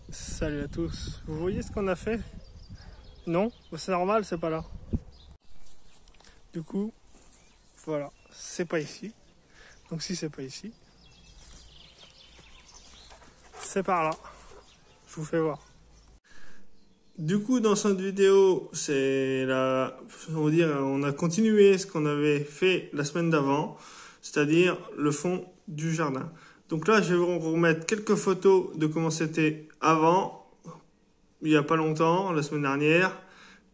Salut à tous. Vous voyez ce qu'on a fait? Non? C'est normal, c'est pas là. Du coup, voilà, c'est pas ici. Donc si c'est pas ici, c'est par là. Je vous fais voir. Du coup, dans cette vidéo, on va dire, on a continué ce qu'on avait fait la semaine d'avant, c'est-à-dire le fond du jardin. Donc là, je vais vous remettre quelques photos de comment c'était avant, il n'y a pas longtemps, la semaine dernière,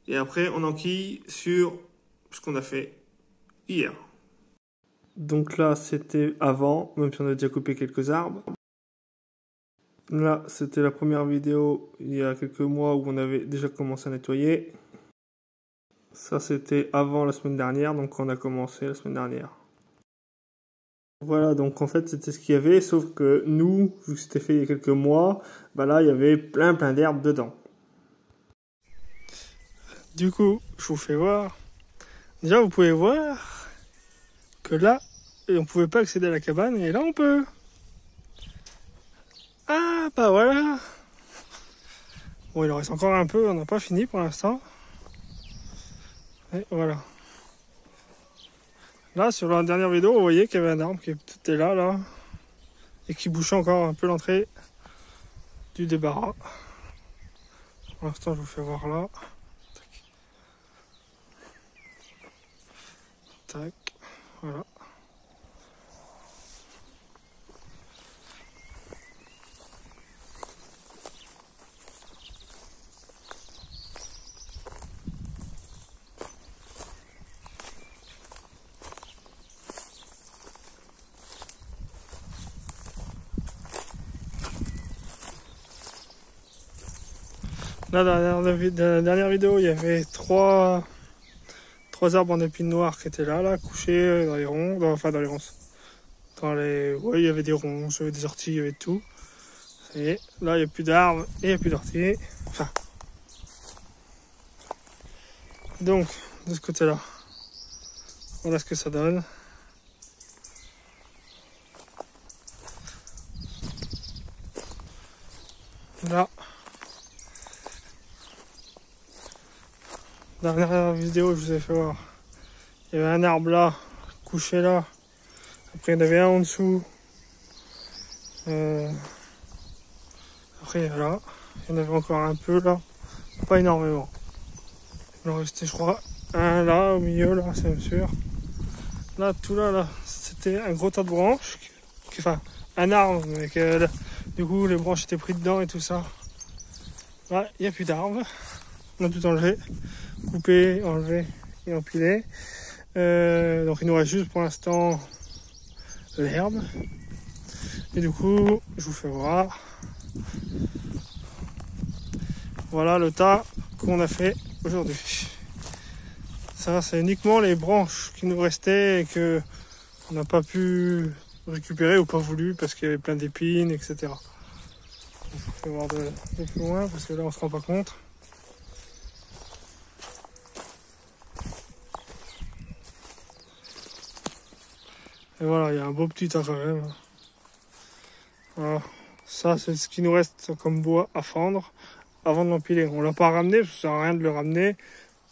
et après on enquille sur ce qu'on a fait hier. Donc là, c'était avant, même si on a déjà coupé quelques arbres. Là, c'était la première vidéo il y a quelques mois où on avait déjà commencé à nettoyer. Ça, c'était avant la semaine dernière, donc on a commencé la semaine dernière. Voilà, donc en fait, c'était ce qu'il y avait, sauf que nous, vu que c'était fait il y a quelques mois, bah là, il y avait plein d'herbes dedans. Du coup, je vous fais voir. Déjà, vous pouvez voir que là, on ne pouvait pas accéder à la cabane, et là, on peut. Ah, bah voilà. Bon, il en reste encore un peu, on n'a pas fini pour l'instant. Et voilà. Là, sur la dernière vidéo, vous voyez qu'il y avait un arbre qui était là, et qui bouchait encore un peu l'entrée du débarras. Pour l'instant, je vous fais voir là. Tac. Tac. Voilà. Là, dans la dernière vidéo, il y avait trois arbres en épines noires qui étaient là, couchés dans les ronces, dans les ronces. Ouais, il y avait des ronces, il y avait des orties, il y avait tout. Et là, il n'y a plus d'arbres et il n'y a plus d'orties. Enfin. Donc, de ce côté-là, voilà ce que ça donne. Là, dans la dernière vidéo, je vous ai fait voir. Il y avait un arbre là, couché là. Après, il y en avait un en dessous. Après, là, il y en avait encore un peu là. Pas énormément. Il en restait, je crois, un là, au milieu, là, c'est même sûr. Là, tout là, c'était un gros tas de branches. Enfin, un arbre, mais que du coup, les branches étaient prises dedans et tout ça. Là, il n'y a plus d'arbres. On a tout enlevé, coupé, enlevé et empilé. Donc, il nous reste juste pour l'instant l'herbe. Et du coup, je vous fais voir. Voilà le tas qu'on a fait aujourd'hui. Ça, c'est uniquement les branches qui nous restaient et que on n'a pas pu récupérer ou pas voulu parce qu'il y avait plein d'épines, etc. Donc, je vous fais voir de plus loin parce que là, on se rend pas compte. Et voilà, il y a un beau petit tas quand même. Voilà. Ça, c'est ce qui nous reste comme bois à fendre avant de l'empiler. On l'a pas ramené, parce que ça sert à rien de le ramener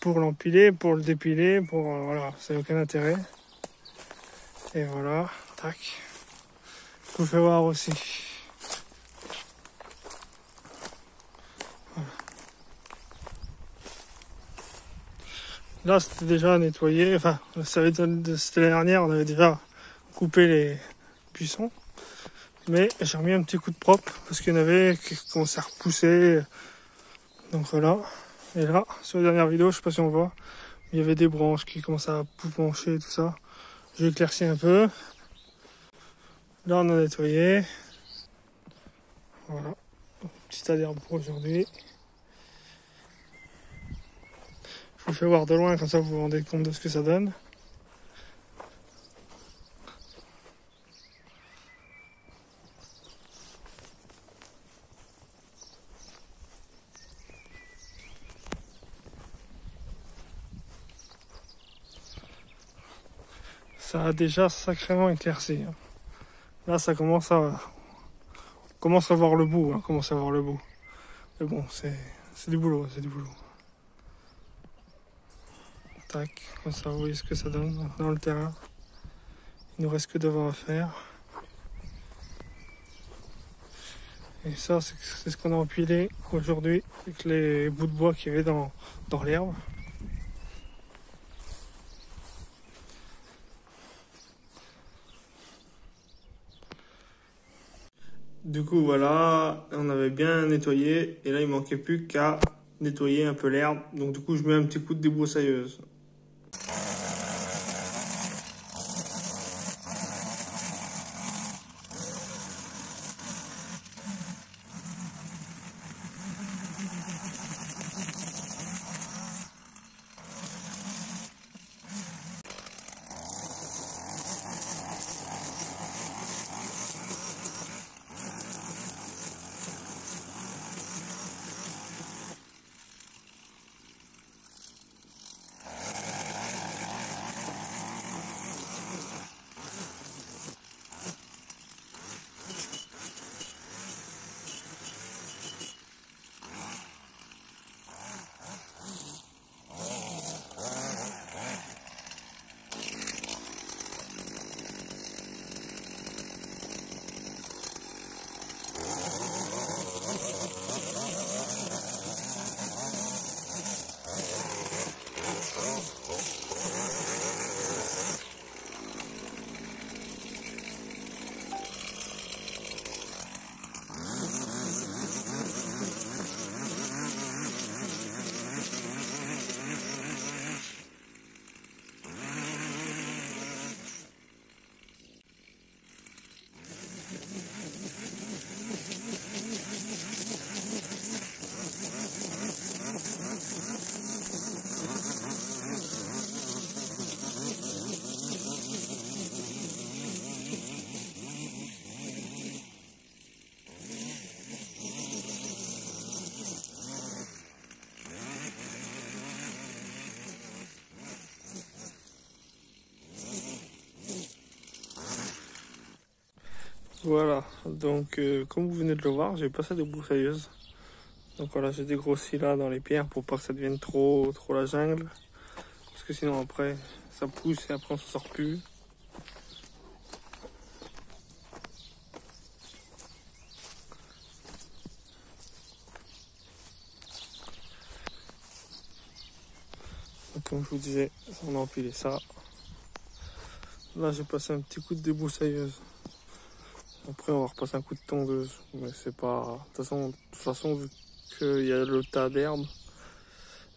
pour l'empiler, pour le dépiler, voilà, ça n'a aucun intérêt. Et voilà, tac. Je vous fais voir aussi. Voilà. Là, c'était déjà nettoyé. Enfin, c'était l'année dernière, on avait déjà coupé les buissons. Mais j'ai remis un petit coup de propre parce qu'il y en avait qui commençaient à repousser. Donc voilà. Et là, sur la dernière vidéo, je sais pas si on voit, il y avait des branches qui commençaient à pencher et tout ça. J'ai éclairci un peu. Là, on a nettoyé. Voilà. Petit tas d'herbe pour aujourd'hui. Je vous fais voir de loin, comme ça vous vous rendez compte de ce que ça donne. Ça a déjà sacrément éclairci. Là, ça commence à voir le bout. Commence à voir le bout. Mais bon, c'est du boulot, c'est du boulot. Tac, comme ça vous voyez ce que ça donne dans le terrain. Il nous reste que devant à faire. Et ça, c'est ce qu'on a empilé aujourd'hui avec les bouts de bois qu'il y avait dans l'herbe. Du coup voilà, on avait bien nettoyé et là il manquait plus qu'à nettoyer un peu l'herbe. Donc du coup je mets un petit coup de débroussailleuse. Voilà, donc comme vous venez de le voir, j'ai passé des broussailleuses. Donc voilà, j'ai dégrossi là dans les pierres pour pas que ça devienne trop la jungle. Parce que sinon après, ça pousse et après on s'en sort plus. Donc, comme je vous disais, on a empilé ça. Là j'ai passé un petit coup de débroussailleuse. Après on va repasser un coup de tondeuse. Mais c'est pas... De toute façon vu qu'il y a le tas d'herbe,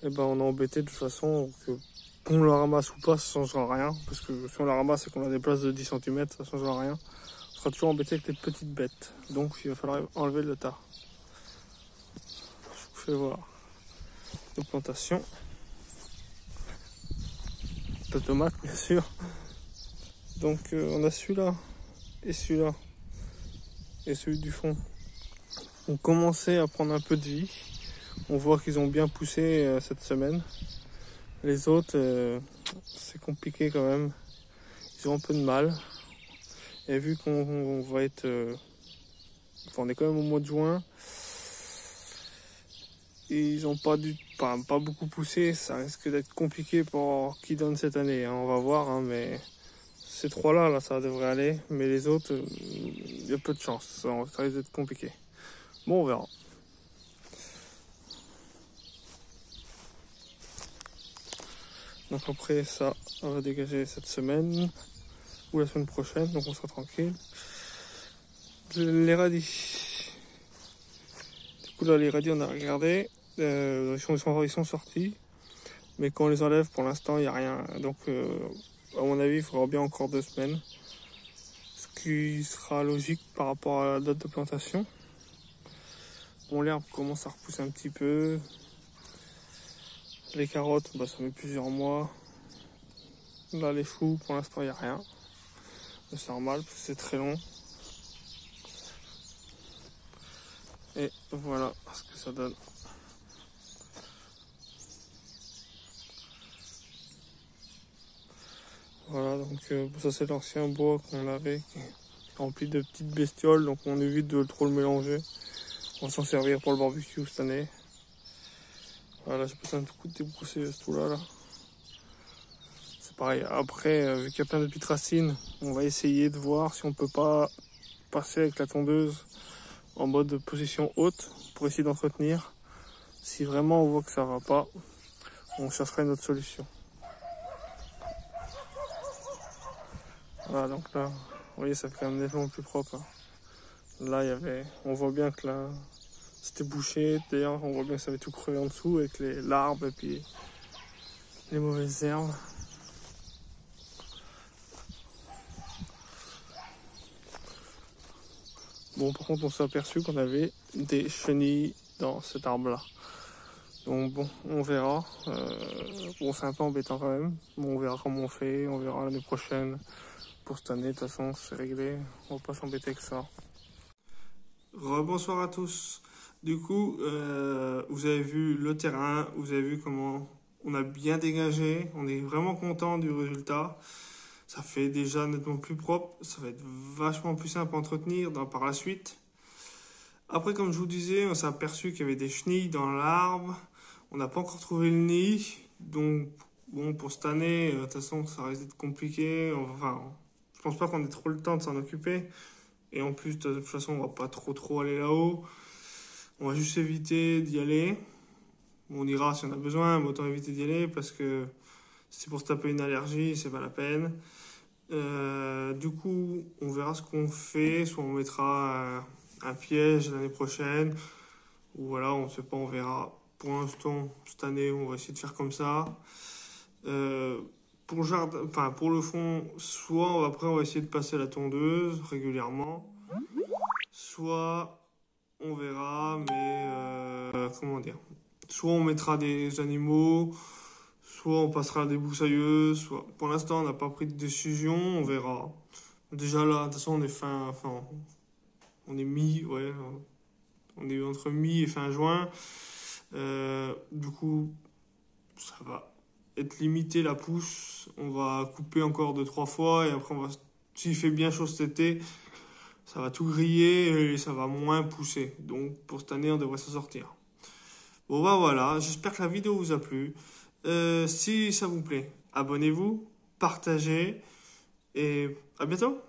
et ben on est embêté de toute façon que qu'on la ramasse ou pas, ça changera rien. Parce que si on la ramasse et qu'on la déplace de 10 cm, ça changera rien. On sera toujours embêté avec les petites bêtes. Donc il va falloir enlever le tas. Je vous fais voir nos plantations. De tomates bien sûr. Donc on a celui-là et celui-là et celui du fond. On commençait à prendre un peu de vie. On voit qu'ils ont bien poussé cette semaine. Les autres, c'est compliqué quand même. Ils ont un peu de mal. Et vu qu'on va être... enfin, on est quand même au mois de juin. Et ils n'ont pas beaucoup poussé. Ça risque d'être compliqué pour qui donne cette année. Hein. On va voir, hein, mais... Ces trois-là, là, ça devrait aller. Mais les autres, il y a peu de chance. Ça risque d'être compliqué. Bon, on verra. Donc après ça, on va dégager cette semaine ou la semaine prochaine, donc on sera tranquille. Les radis. Du coup là, les radis, on a regardé. Ils sont sortis. Mais quand on les enlève, pour l'instant, il n'y a rien. Donc à mon avis, il faudra bien encore 2 semaines. Ce qui sera logique par rapport à la date de plantation. Bon, l'herbe commence à repousser un petit peu. Les carottes, bah, ça met plusieurs mois. Là, les choux, pour l'instant, il n'y a rien. C'est normal, parce que c'est très long. Et voilà ce que ça donne. Voilà, donc ça c'est l'ancien bois qu'on avait, qui est rempli de petites bestioles, donc on évite de trop le mélanger. On va s'en servir pour le barbecue cette année. Voilà, j'ai passé un coup de débrousser ce trou là. C'est pareil. Après, vu qu'il y a plein de petites racines, on va essayer de voir si on peut pas passer avec la tondeuse en mode position haute pour essayer d'entretenir. Si vraiment on voit que ça va pas, on cherchera une autre solution. Voilà, donc là, vous voyez, ça fait quand même nettement plus propre. Là, on voit bien que là, c'était bouché. D'ailleurs, on voit bien que ça avait tout crevé en dessous avec l'arbre et puis les mauvaises herbes. Bon, par contre, on s'est aperçu qu'on avait des chenilles dans cet arbre-là. Donc bon, on verra. Bon, c'est un peu embêtant quand même. Bon, on verra comment on fait. On verra l'année prochaine. Pour cette année, de toute façon, c'est réglé. On va pas s'embêter avec ça. Rebonsoir à tous. Du coup, vous avez vu le terrain. Vous avez vu comment on a bien dégagé. On est vraiment content du résultat. Ça fait déjà nettement plus propre. Ça va être vachement plus simple à entretenir par la suite. Après, comme je vous disais, on s'est aperçu qu'il y avait des chenilles dans l'arbre. On n'a pas encore trouvé le nid. Donc, bon, pour cette année, de toute façon, ça risque d'être compliqué. Enfin, je pense pas qu'on ait trop le temps de s'en occuper. Et en plus, de toute façon, on va pas trop aller là-haut. On va juste éviter d'y aller. On ira si on a besoin, mais autant éviter d'y aller parce que si c'est pour se taper une allergie, c'est pas la peine. Du coup, on verra ce qu'on fait. Soit on mettra un piège l'année prochaine. Ou voilà, on sait pas, on verra. Pour l'instant, cette année, on va essayer de faire comme ça. Pour le jardin, enfin pour le fond, soit après on va essayer de passer la tondeuse régulièrement, soit on verra, mais comment dire, soit on mettra des animaux, soit on passera des broussailleuses, soit. Pour l'instant, on n'a pas pris de décision, on verra. Déjà là, de toute façon, on est on est ouais, on est entre mi et fin juin. Du coup, ça va être limité la pousse. On va couper encore 2-3 fois et après s'il fait bien chaud cet été, ça va tout griller et ça va moins pousser. Donc pour cette année, on devrait s'en sortir. Bon bah voilà, j'espère que la vidéo vous a plu. Si ça vous plaît, abonnez-vous, partagez et à bientôt.